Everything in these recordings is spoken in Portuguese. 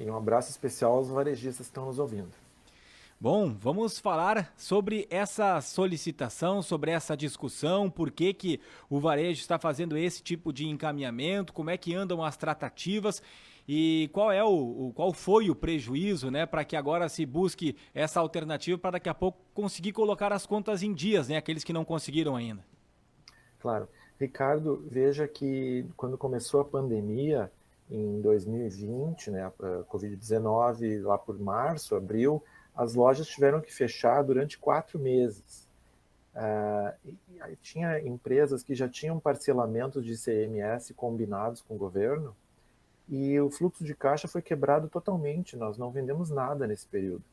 E um abraço especial aos varejistas que estão nos ouvindo. Bom, vamos falar sobre essa solicitação, sobre essa discussão, por que que o varejo está fazendo esse tipo de encaminhamento, como é que andam as tratativas e qual é qual foi o prejuízo, né, para que agora se busque essa alternativa para daqui a pouco conseguir colocar as contas em dias, né, aqueles que não conseguiram ainda. Claro. Ricardo, veja que quando começou a pandemia, em 2020, né, a Covid-19, lá por março, abril, as lojas tiveram que fechar durante 4 meses. Tinha empresas que já tinham parcelamentos de ICMS combinados com o governo e o fluxo de caixa foi quebrado totalmente, nós não vendemos nada nesse período.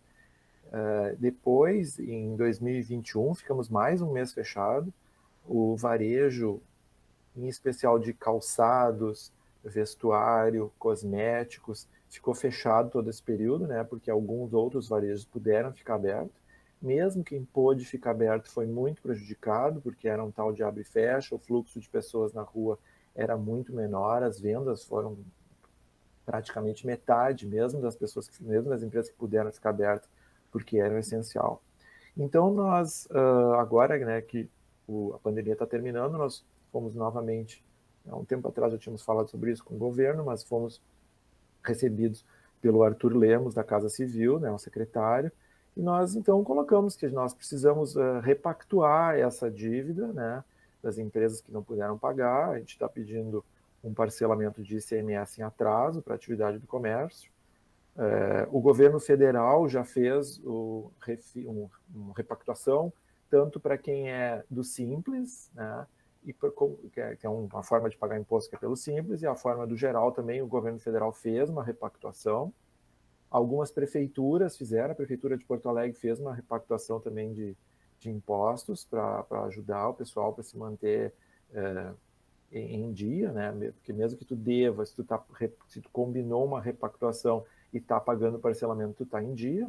Depois, em 2021, ficamos mais um mês fechado, o varejo, em especial de calçados, vestuário, cosméticos, ficou fechado todo esse período, né, porque alguns outros varejos puderam ficar abertos. Mesmo quem pôde ficar aberto foi muito prejudicado, porque era um tal de abre e fecha, o fluxo de pessoas na rua era muito menor, as vendas foram praticamente metade, mesmo das pessoas, mesmo das empresas que puderam ficar abertas, porque era essencial. Então nós, agora, né, que a pandemia está terminando, nós fomos novamente, há um tempo atrás já tínhamos falado sobre isso com o governo, mas fomos recebidos pelo Arthur Lemos, da Casa Civil, né, o secretário, e nós então colocamos que nós precisamos repactuar essa dívida, né, das empresas que não puderam pagar. A gente está pedindo um parcelamento de ICMS em atraso para a atividade do comércio. O governo federal já fez uma repactuação, tanto para quem é do Simples, né, que é uma forma de pagar imposto que é pelo Simples, e a forma do geral também, o governo federal fez uma repactuação. Algumas prefeituras fizeram, a Prefeitura de Porto Alegre fez uma repactuação também de impostos para ajudar o pessoal para se manter em dia, né? Porque mesmo que tu deva, se tu combinou uma repactuação e está pagando o parcelamento, tu está em dia.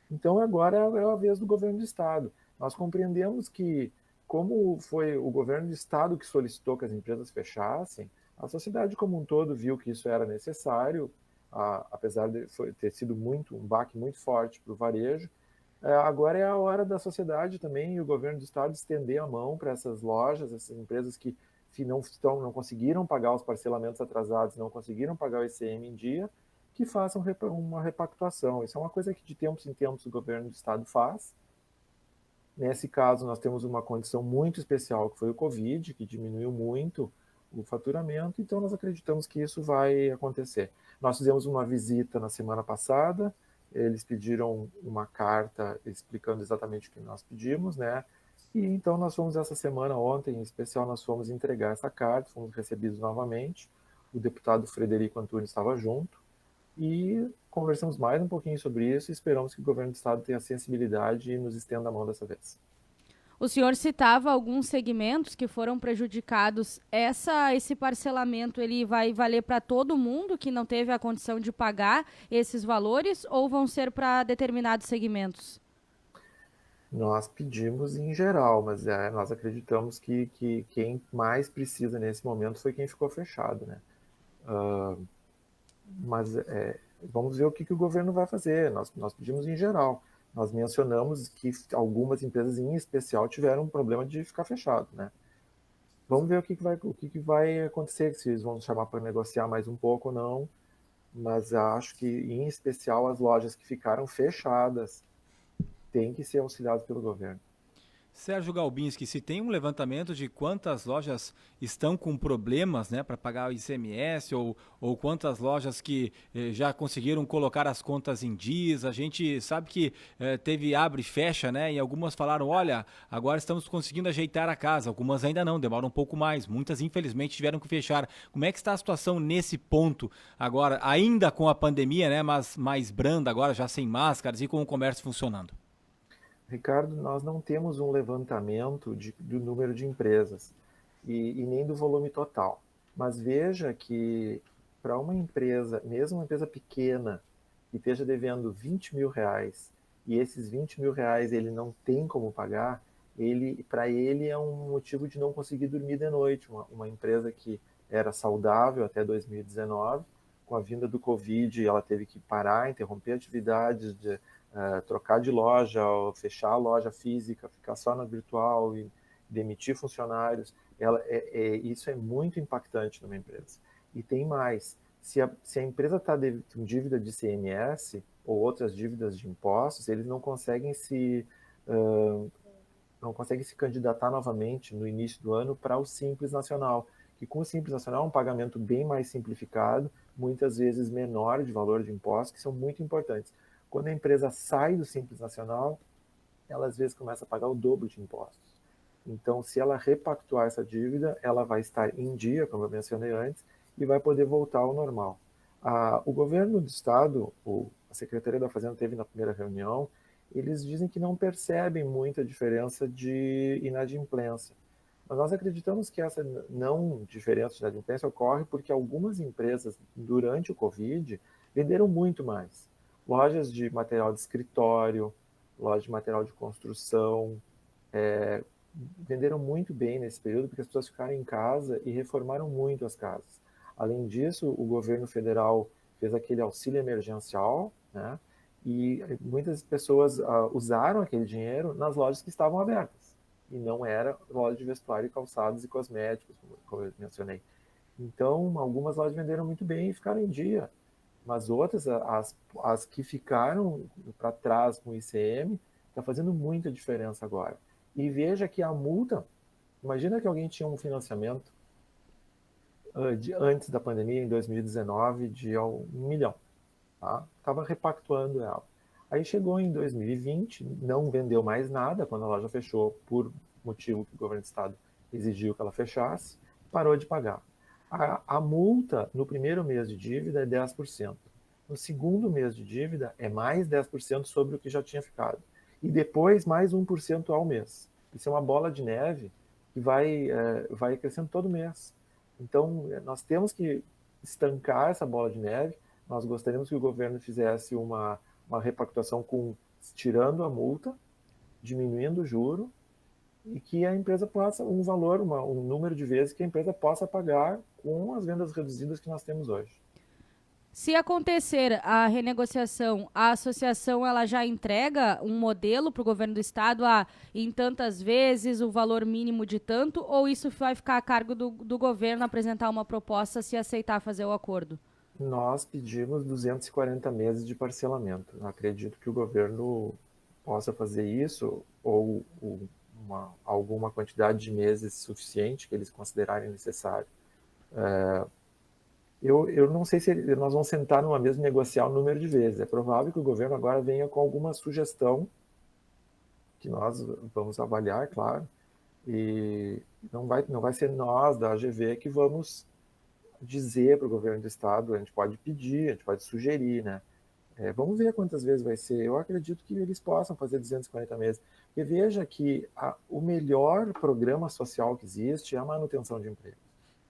Então agora é a vez do governo do estado. Nós compreendemos que, como foi o governo do estado que solicitou que as empresas fechassem, a sociedade como um todo viu que isso era necessário, apesar de ter sido um baque muito forte para o varejo. Agora é a hora da sociedade também e o governo do estado estender a mão para essas lojas, essas empresas que não conseguiram pagar os parcelamentos atrasados, não conseguiram pagar o ICM em dia, que façam uma repactuação. Isso é uma coisa que de tempos em tempos o governo do estado faz. Nesse caso, nós temos uma condição muito especial, que foi o Covid, que diminuiu muito o faturamento, então nós acreditamos que isso vai acontecer. Nós fizemos uma visita na semana passada, eles pediram uma carta explicando exatamente o que nós pedimos, né? E então nós fomos essa semana, ontem em especial, nós fomos entregar essa carta, fomos recebidos novamente, o deputado Frederico Antunes estava junto, e conversamos mais um pouquinho sobre isso e esperamos que o governo do estado tenha sensibilidade e nos estenda a mão dessa vez. O senhor citava alguns segmentos que foram prejudicados. Esse parcelamento ele vai valer para todo mundo que não teve a condição de pagar esses valores ou vão ser para determinados segmentos? Nós pedimos em geral, mas nós acreditamos que quem mais precisa nesse momento foi quem ficou fechado, né? Mas vamos ver o que o governo vai fazer. Nós pedimos em geral. Nós mencionamos que algumas empresas em especial tiveram um problema de ficar fechado, né? Vamos ver o que vai acontecer, se eles vão chamar para negociar mais um pouco ou não. Mas acho que, em especial, as lojas que ficaram fechadas têm que ser auxiliadas pelo governo. Sérgio Galbinski, se tem um levantamento de quantas lojas estão com problemas, né, para pagar o ICMS ou quantas lojas que já conseguiram colocar as contas em dias, a gente sabe que teve abre e fecha, né, e algumas falaram, olha, agora estamos conseguindo ajeitar a casa, algumas ainda não, demoram um pouco mais, muitas infelizmente tiveram que fechar. Como é que está a situação nesse ponto agora, ainda com a pandemia, né, mas mais branda agora, já sem máscaras e com o comércio funcionando? Ricardo, nós não temos um levantamento do número de empresas e nem do volume total. Mas veja que para uma empresa, mesmo uma empresa pequena, que esteja devendo 20 mil reais e esses 20 mil reais ele não tem como pagar, para ele é um motivo de não conseguir dormir de noite. Uma empresa que era saudável até 2019, com a vinda do Covid, ela teve que parar, interromper atividades, trocar de loja, ou fechar a loja física, ficar só na virtual e demitir funcionários. Isso é muito impactante numa empresa. E tem mais, se a empresa está com dívida de ICMS ou outras dívidas de impostos, eles não conseguem se candidatar novamente no início do ano para o Simples Nacional, que com o Simples Nacional é um pagamento bem mais simplificado, muitas vezes menor de valor de impostos, que são muito importantes. Quando a empresa sai do Simples Nacional, ela às vezes começa a pagar o dobro de impostos. Então, se ela repactuar essa dívida, ela vai estar em dia, como eu mencionei antes, e vai poder voltar ao normal. O governo do estado, a Secretaria da Fazenda teve na primeira reunião, eles dizem que não percebem muita diferença de inadimplência. Mas nós acreditamos que essa não diferença de inadimplência ocorre porque algumas empresas, durante o Covid, venderam muito mais. Lojas de material de escritório, lojas de material de construção, venderam muito bem nesse período porque as pessoas ficaram em casa e reformaram muito as casas. Além disso, o governo federal fez aquele auxílio emergencial, né? E muitas pessoas usaram aquele dinheiro nas lojas que estavam abertas. E não era loja de vestuário, calçados e cosméticos, como eu mencionei. Então, algumas lojas venderam muito bem e ficaram em dia. Mas outras, as que ficaram para trás com o ICM, está fazendo muita diferença agora. E veja que a multa, imagina que alguém tinha um financiamento antes da pandemia, em 2019, de 1 milhão. Estava repactuando ela. Aí chegou em 2020, não vendeu mais nada quando a loja fechou, por motivo que o governo do estado exigiu que ela fechasse, parou de pagar. A multa no primeiro mês de dívida é 10%. No segundo mês de dívida é mais 10% sobre o que já tinha ficado. E depois mais 1% ao mês. Isso é uma bola de neve que vai crescendo todo mês. Então, nós temos que estancar essa bola de neve. Nós gostaríamos que o governo fizesse uma repactuação tirando a multa, diminuindo o juro, e que a empresa possa, um número de vezes que a empresa possa pagar com as vendas reduzidas que nós temos hoje. Se acontecer a renegociação, a associação ela já entrega um modelo para o governo do estado em tantas vezes, o valor mínimo de tanto, ou isso vai ficar a cargo do governo apresentar uma proposta se aceitar fazer o acordo? Nós pedimos 240 meses de parcelamento. Acredito que o governo possa fazer isso, ou alguma quantidade de meses suficiente que eles considerarem necessário. Eu não sei se nós vamos sentar numa mesa e negociar o número de vezes. É provável que o governo agora venha com alguma sugestão que nós vamos avaliar, claro, e não vai ser nós da AGV que vamos dizer para o governo do estado. A gente pode pedir, a gente pode sugerir, né? Vamos ver quantas vezes vai ser. Eu acredito que eles possam fazer 240 meses. Porque veja que o melhor programa social que existe é a manutenção de emprego.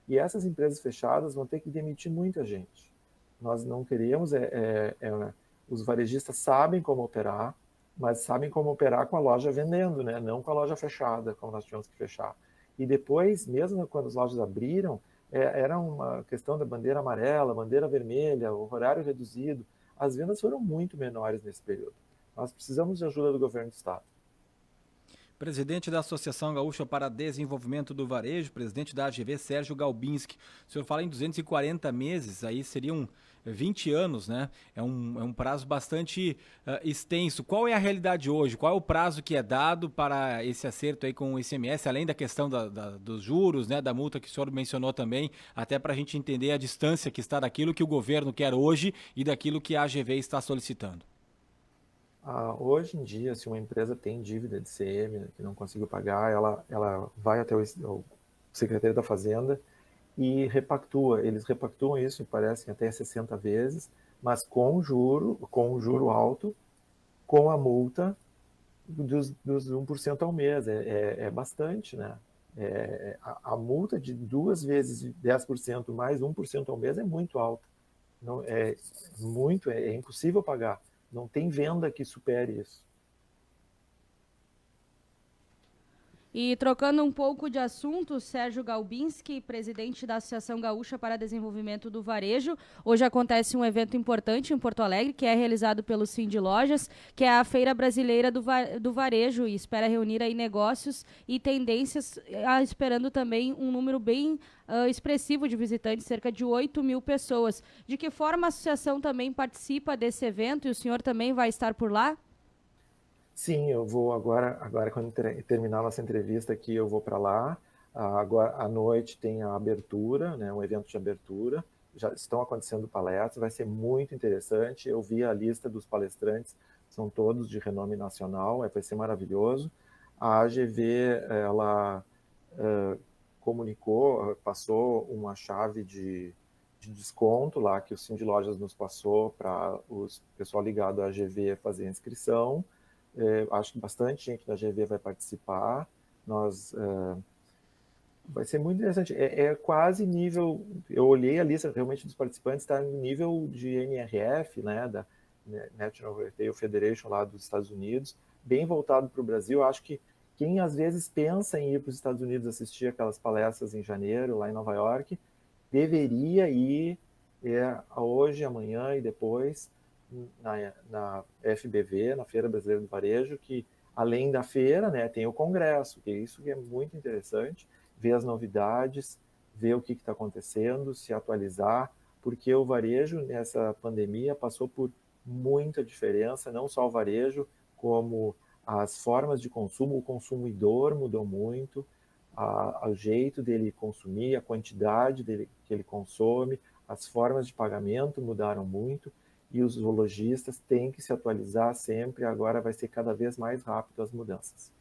E essas empresas fechadas vão ter que demitir muita gente. Nós não queremos, os varejistas sabem como operar, mas sabem como operar com a loja vendendo, né? Não com a loja fechada, como nós tivemos que fechar. E depois, mesmo quando as lojas abriram, era uma questão da bandeira amarela, bandeira vermelha, o horário reduzido. As vendas foram muito menores nesse período. Nós precisamos de ajuda do governo do estado. Presidente da Associação Gaúcha para Desenvolvimento do Varejo, presidente da AGV, Sérgio Galbinski. O senhor fala em 240 meses, aí seriam 20 anos, né? É um prazo bastante extenso. Qual é a realidade hoje? Qual é o prazo que é dado para esse acerto aí com o ICMS, além da questão dos juros, né, da multa que o senhor mencionou também, até para a gente entender a distância que está daquilo que o governo quer hoje e daquilo que a AGV está solicitando? Hoje em dia, se uma empresa tem dívida de ICM que não conseguiu pagar, ela vai até o secretário da Fazenda e repactua. Eles repactuam isso, parecem até 60 vezes, mas com o juro alto, com a multa dos 1% ao mês. É bastante, né? A multa de 2 vezes 10% mais 1% ao mês é muito alta. Não, é impossível pagar. Não tem venda que supere isso. E trocando um pouco de assunto, Sérgio Galbinski, presidente da Associação Gaúcha para Desenvolvimento do Varejo. Hoje acontece um evento importante em Porto Alegre, que é realizado pelo Cindy Lojas, que é a Feira Brasileira do Varejo, e espera reunir aí negócios e tendências, esperando também um número bem expressivo de visitantes, cerca de 8 mil pessoas. De que forma a associação também participa desse evento e o senhor também vai estar por lá? Sim, eu vou agora quando terminar nossa entrevista aqui, eu vou para lá. Agora à noite tem a abertura, né, um evento de abertura. Já estão acontecendo palestras, vai ser muito interessante. Eu vi a lista dos palestrantes, são todos de renome nacional, vai ser maravilhoso. A AGV, ela comunicou, passou uma chave de desconto lá que o Cindy Lojas nos passou para o pessoal ligado à AGV fazer a inscrição. Acho que bastante gente da GV vai participar. Vai ser muito interessante. É quase nível. Eu olhei a lista realmente dos participantes, está em nível de NRF, né, da National Retail Federation lá dos Estados Unidos, bem voltado para o Brasil. Acho que quem às vezes pensa em ir para os Estados Unidos assistir aquelas palestras em janeiro, lá em Nova York, deveria ir hoje, amanhã e depois na FBV, na Feira Brasileira do Varejo, que além da feira, né, tem o congresso, que isso que é muito interessante, ver as novidades, ver o que está acontecendo, se atualizar, porque o varejo nessa pandemia passou por muita diferença, não só o varejo, como as formas de consumo, o consumidor mudou muito, o jeito dele consumir, a quantidade dele, que ele consome, as formas de pagamento mudaram muito, e os lojistas têm que se atualizar sempre, agora vai ser cada vez mais rápido as mudanças.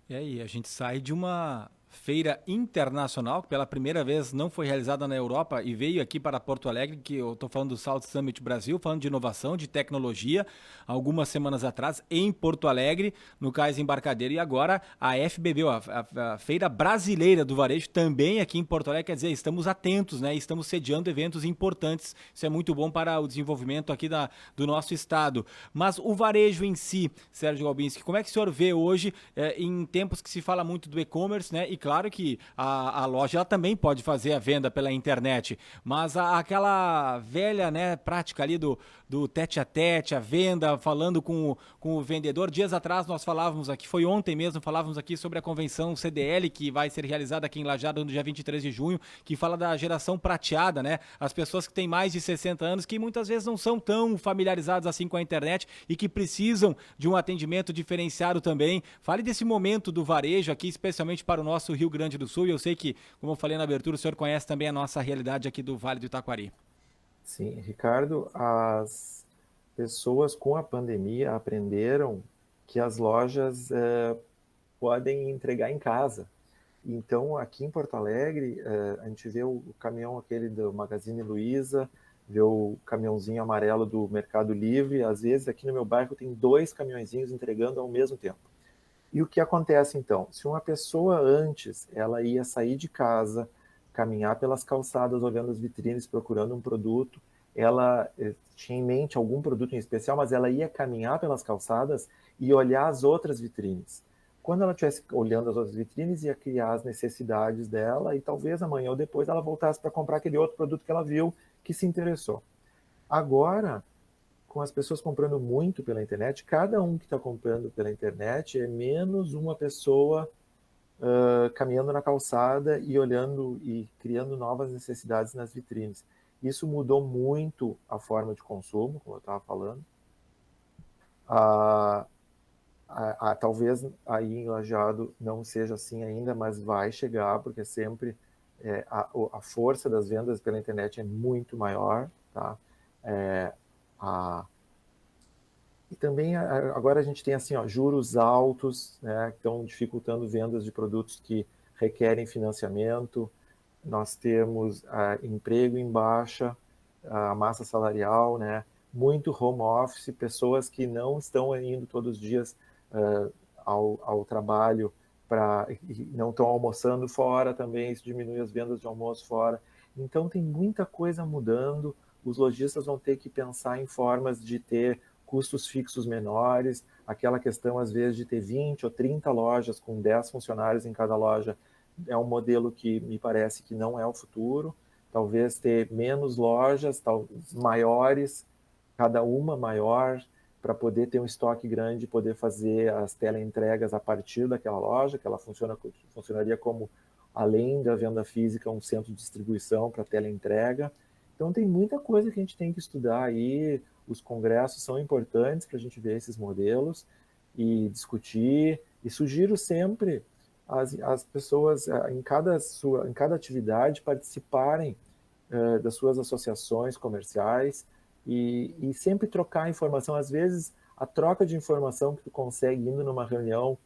E aí, a gente sai de uma feira internacional, que pela primeira vez não foi realizada na Europa e veio aqui para Porto Alegre, que eu estou falando do South Summit Brasil, falando de inovação, de tecnologia, algumas semanas atrás, em Porto Alegre, no Cais Embarcadero, e agora a FBB, a Feira Brasileira do Varejo, também aqui em Porto Alegre, quer dizer, estamos atentos, né? Estamos sediando eventos importantes, isso é muito bom para o desenvolvimento aqui do nosso estado. Mas o varejo em si, Sérgio Galbinski, como é que o senhor vê hoje, em tempos que se fala muito do e-commerce, né? E claro que a loja ela também pode fazer a venda pela internet, mas aquela velha, né, prática ali do tete a tete, a venda, falando com o vendedor. Dias atrás nós falávamos aqui, foi ontem mesmo, falávamos aqui sobre a convenção CDL, que vai ser realizada aqui em Lajeado no dia 23 de junho, que fala da geração prateada, né? As pessoas que têm mais de 60 anos, que muitas vezes não são tão familiarizadas assim com a internet e que precisam de um atendimento diferenciado também. Fale desse momento do varejo aqui, especialmente para o nosso Rio Grande do Sul, e eu sei que, como eu falei na abertura, o senhor conhece também a nossa realidade aqui do Vale do Itaquari. Sim, Ricardo, as pessoas com a pandemia aprenderam que as lojas podem entregar em casa. Então, aqui em Porto Alegre, a gente vê o caminhão aquele do Magazine Luiza, vê o caminhãozinho amarelo do Mercado Livre, às vezes aqui no meu bairro tem 2 caminhõezinhos entregando ao mesmo tempo. E o que acontece então? Se uma pessoa antes ela ia sair de casa, caminhar pelas calçadas, olhando as vitrines, procurando um produto, ela tinha em mente algum produto em especial, mas ela ia caminhar pelas calçadas e olhar as outras vitrines. Quando ela estivesse olhando as outras vitrines, ia criar as necessidades dela e talvez amanhã ou depois ela voltasse para comprar aquele outro produto que ela viu que se interessou. Agora, com as pessoas comprando muito pela internet, cada um que está comprando pela internet é menos uma pessoa caminhando na calçada e olhando e criando novas necessidades nas vitrines. Isso mudou muito a forma de consumo, como eu estava falando. Talvez aí em Lajeado não seja assim ainda, mas vai chegar, porque sempre a força das vendas pela internet é muito maior, tá? E também agora a gente tem assim, juros altos, né, que estão dificultando vendas de produtos que requerem financiamento. Nós temos emprego em baixa, a massa salarial, né, muito home office, pessoas que não estão indo todos os dias ao trabalho, não estão almoçando fora também, isso diminui as vendas de almoço fora. Então tem muita coisa mudando, os lojistas vão ter que pensar em formas de ter custos fixos menores, aquela questão, às vezes, de ter 20 ou 30 lojas com 10 funcionários em cada loja, é um modelo que me parece que não é o futuro. Talvez ter menos lojas, maiores, cada uma maior, para poder ter um estoque grande, poder fazer as teleentregas a partir daquela loja, que ela funcionaria como, além da venda física, um centro de distribuição para teleentrega. Então tem muita coisa que a gente tem que estudar aí, os congressos são importantes para a gente ver esses modelos e discutir, e sugiro sempre as pessoas, em cada atividade, participarem das suas associações comerciais e sempre trocar informação. Às vezes, a troca de informação que tu consegue indo numa reunião,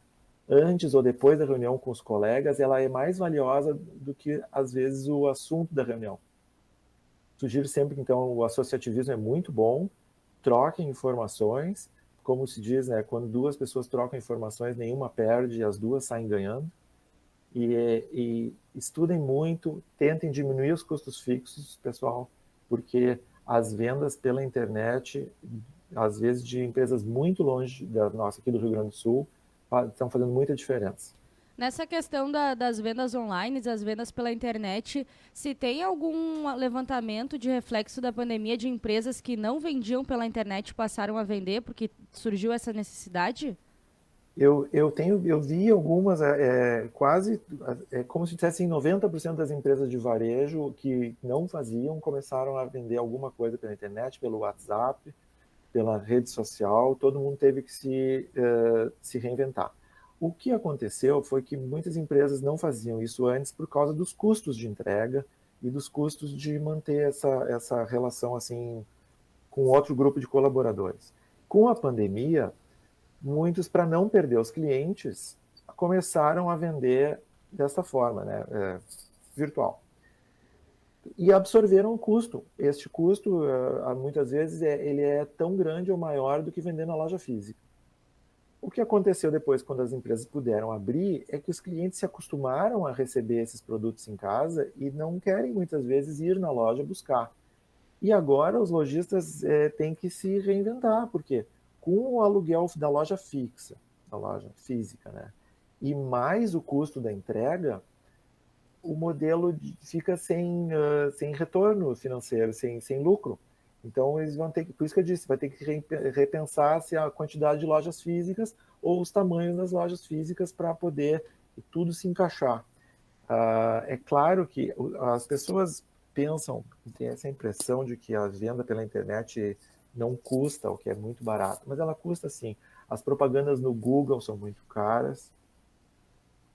antes ou depois da reunião com os colegas, ela é mais valiosa do que, às vezes, o assunto da reunião. Sugiro sempre que, então, o associativismo é muito bom, troquem informações, como se diz, né, quando duas pessoas trocam informações, nenhuma perde e as duas saem ganhando. E estudem muito, tentem diminuir os custos fixos, pessoal, porque as vendas pela internet, às vezes de empresas muito longe da nossa, aqui do Rio Grande do Sul, estão fazendo muita diferença. Nessa questão das vendas online, das vendas pela internet, se tem algum levantamento de reflexo da pandemia de empresas que não vendiam pela internet e passaram a vender porque surgiu essa necessidade? Eu vi algumas, quase, como se dissessem 90% das empresas de varejo que não faziam, começaram a vender alguma coisa pela internet, pelo WhatsApp, pela rede social, todo mundo teve que se reinventar. O que aconteceu foi que muitas empresas não faziam isso antes por causa dos custos de entrega e dos custos de manter essa relação assim com outro grupo de colaboradores. Com a pandemia, muitos, para não perder os clientes, começaram a vender dessa forma, né, virtual. E absorveram o custo. Este custo, muitas vezes, ele é tão grande ou maior do que vender na loja física. O que aconteceu depois, quando as empresas puderam abrir, é que os clientes se acostumaram a receber esses produtos em casa e não querem, muitas vezes, ir na loja buscar. E agora os lojistas têm que se reinventar, porque com o aluguel da loja fixa, da loja física, né, e mais o custo da entrega, o modelo fica sem retorno financeiro, sem lucro. Então, eles vão ter que, por isso que eu disse, vai ter que repensar se a quantidade de lojas físicas ou os tamanhos das lojas físicas para poder tudo se encaixar. É claro que as pessoas pensam, tem essa impressão de que a venda pela internet não custa, o que é muito barato, mas ela custa sim. As propagandas no Google são muito caras,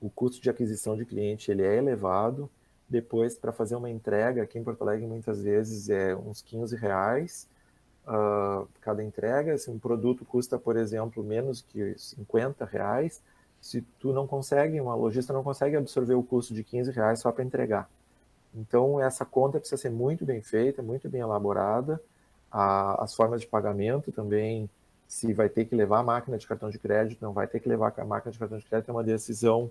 o custo de aquisição de cliente ele é elevado. Depois, para fazer uma entrega, aqui em Porto Alegre, muitas vezes é uns R$15 cada entrega. Se um produto custa, por exemplo, menos que R$50, se tu não consegue, uma lojista não consegue absorver o custo de R$15 só para entregar. Então, essa conta precisa ser muito bem feita, muito bem elaborada. As formas de pagamento também, se vai ter que levar a máquina de cartão de crédito, não vai ter que levar a máquina de cartão de crédito, é uma decisão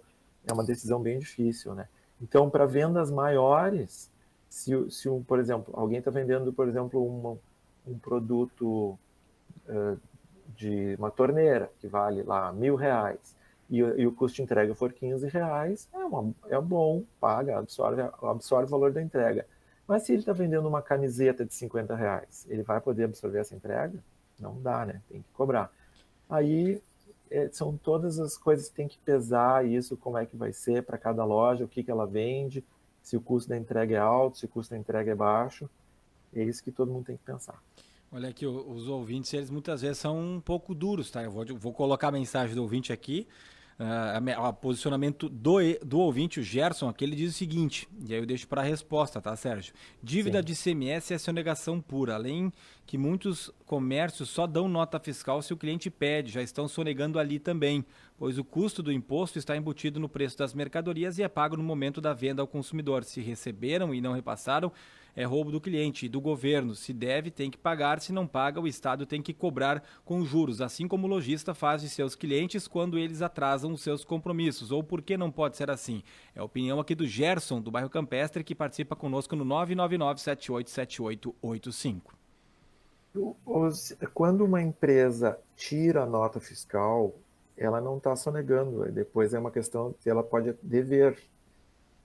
bem difícil, né? Então, para vendas maiores, se por exemplo, alguém está vendendo, por exemplo, um produto de uma torneira, que vale lá R$1.000, e o custo de entrega for R$15, é bom, paga, absorve o valor da entrega. Mas se ele está vendendo uma camiseta de R$50, ele vai poder absorver essa entrega? Não dá, né? Tem que cobrar. Aí são todas as coisas que tem que pesar isso, como é que vai ser para cada loja, o que ela vende, se o custo da entrega é alto, se o custo da entrega é baixo. É isso que todo mundo tem que pensar. Olha aqui, os ouvintes, eles muitas vezes são um pouco duros, tá? Eu vou colocar a mensagem do ouvinte aqui. O posicionamento do ouvinte, o Gerson, aqui ele diz o seguinte, e aí eu deixo para a resposta, tá, Sérgio? Dívida de ICMS é sonegação pura, além que muitos comércios só dão nota fiscal se o cliente pede, já estão sonegando ali também, pois o custo do imposto está embutido no preço das mercadorias e é pago no momento da venda ao consumidor. Se receberam e não repassaram, é roubo do cliente e do governo. Se deve, tem que pagar. Se não paga, o Estado tem que cobrar com juros, assim como o lojista faz de seus clientes quando eles atrasam os seus compromissos. Ou por que não pode ser assim? É a opinião aqui do Gerson, do bairro Campestre, que participa conosco no 999-787885. Quando uma empresa tira a nota fiscal, ela não está sonegando. Depois é uma questão que ela pode dever.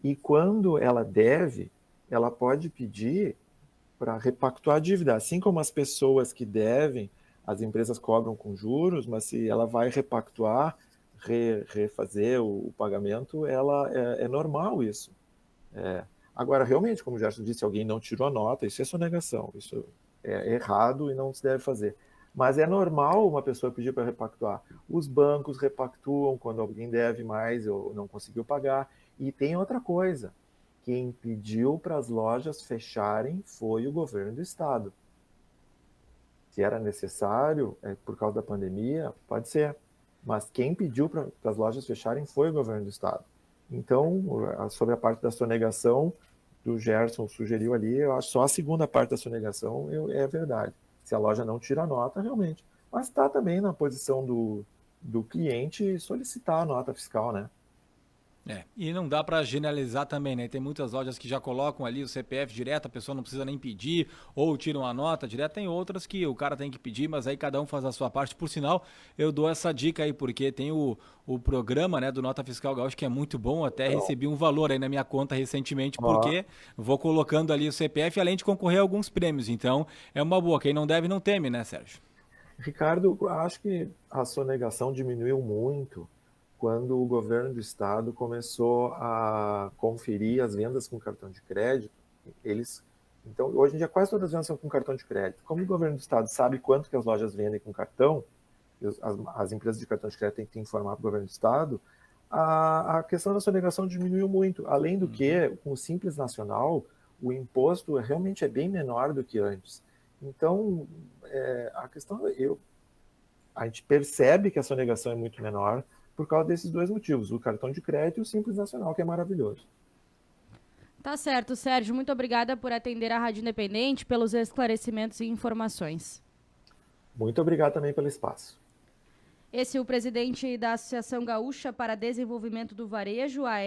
E quando ela deve, ela pode pedir para repactuar a dívida. Assim como as pessoas que devem, as empresas cobram com juros, mas se ela vai repactuar, refazer o pagamento, ela é normal isso. Agora, realmente, como o Gerson disse, alguém não tirou a nota, isso é sonegação, isso é errado e não se deve fazer. Mas é normal uma pessoa pedir para repactuar. Os bancos repactuam quando alguém deve mais ou não conseguiu pagar. E tem outra coisa, quem pediu para as lojas fecharem foi o governo do estado. Se era necessário, por causa da pandemia, pode ser. Mas quem pediu para as lojas fecharem foi o governo do estado. Então, sobre a parte da sonegação, do Gerson sugeriu ali, eu acho só a segunda parte da sonegação é verdade. Se a loja não tira a nota, realmente. Mas está também na posição do cliente solicitar a nota fiscal, né? E não dá para generalizar também, né? Tem muitas lojas que já colocam ali o CPF direto, a pessoa não precisa nem pedir, ou tiram a nota direto. Tem outras que o cara tem que pedir, mas aí cada um faz a sua parte. Por sinal, eu dou essa dica aí, porque tem o programa, né, do Nota Fiscal Gaúcho, que é muito bom. Até recebi um valor aí na minha conta recentemente, porque vou colocando ali o CPF, além de concorrer a alguns prêmios. Então, é uma boa. Quem não deve, não teme, né, Sérgio? Ricardo, acho que a sonegação diminuiu muito quando o governo do estado começou a conferir as vendas com cartão de crédito. Então, hoje em dia, quase todas as vendas são com cartão de crédito. Como o governo do estado sabe quanto que as lojas vendem com cartão, as empresas de cartão de crédito têm que informar para o governo do estado, a questão da sonegação diminuiu muito. Além do que, com o Simples Nacional, o imposto realmente é bem menor do que antes. Então, a questão a gente percebe que a sonegação é muito menor por causa desses dois motivos, o cartão de crédito e o Simples Nacional, que é maravilhoso. Tá certo, Sérgio. Muito obrigada por atender a Rádio Independente, pelos esclarecimentos e informações. Muito obrigado também pelo espaço. Esse é o presidente da Associação Gaúcha para Desenvolvimento do Varejo, a